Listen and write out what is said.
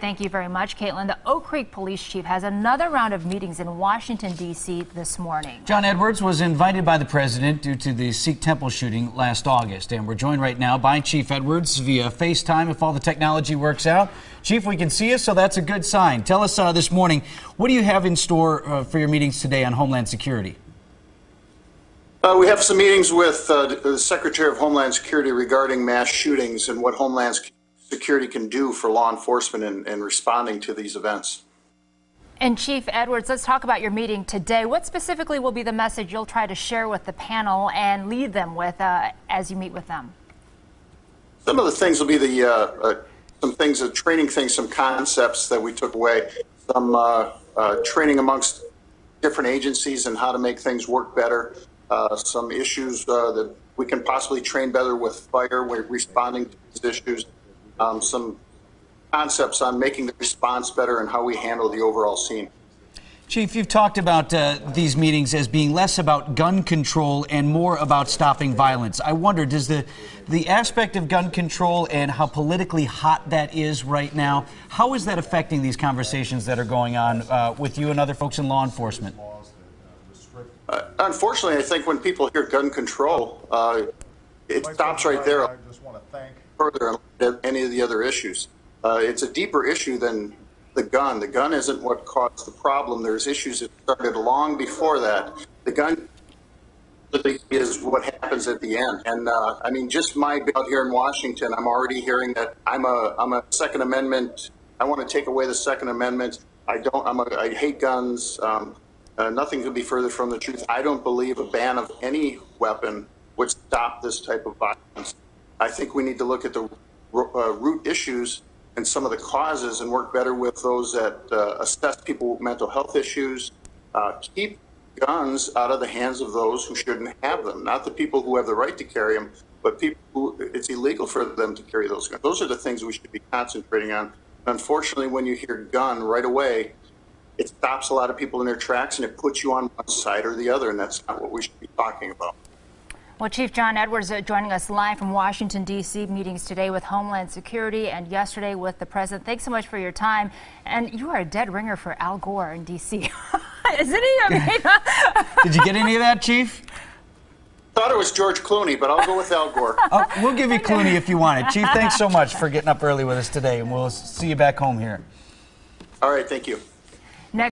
Thank you very much, Caitlin. The Oak Creek Police Chief has another round of meetings in Washington, D.C. this morning. John Edwards was invited by the president due to the Sikh temple shooting last August. And we're joined right now by Chief Edwards via FaceTime if all the technology works out. Chief, we can see you, so that's a good sign. Tell us this morning, what do you have in store for your meetings today on Homeland Security? We have some meetings with the Secretary of Homeland Security regarding mass shootings and what Homeland Security can do for law enforcement in responding to these events. And Chief Edwards, let's talk about your meeting today. What specifically will be the message you'll try to share with the panel and lead them with as you meet with them? Some of the things will be some things, training things, some concepts that we took away, some training amongst different agencies and how to make things work better. Some issues that we can possibly train better with fire when responding to these issues. Some concepts on making the response better and how we handle the overall scene. Chief, you've talked about these meetings as being less about gun control and more about stopping violence. I wonder, does the aspect of gun control and how politically hot that is right now, how is that affecting these conversations that are going on with you and other folks in law enforcement? Unfortunately, I think when people hear gun control, it stops right there. I just want to thank further than any of the other issues. It's a deeper issue than the gun. The gun isn't what caused the problem. There's issues that started long before that. The gun is what happens at the end. And I mean, just my out here in Washington, I'm already hearing that I'm a Second Amendment. I want to take away the Second Amendment. I hate guns. Nothing could be further from the truth. I don't believe a ban of any weapon would stop this type of violence. I think we need to look at the root issues and some of the causes and work better with those that assess people with mental health issues. Keep guns out of the hands of those who shouldn't have them, not the people who have the right to carry them, but people who it's illegal for them to carry those guns. Those are the things we should be concentrating on. Unfortunately, when you hear gun right away, it stops a lot of people in their tracks and it puts you on one side or the other, and that's not what we should be talking about. Well, Chief John Edwards joining us live from Washington, D.C. Meetings today with Homeland Security and yesterday with the President. Thanks so much for your time. And you are a dead ringer for Al Gore in D.C. Isn't he? Did you get any of that, Chief? Thought it was George Clooney, but I'll go with Al Gore. We'll give you Clooney if you want it. Chief, thanks so much for getting up early with us today, and we'll see you back home here. All right, thank you.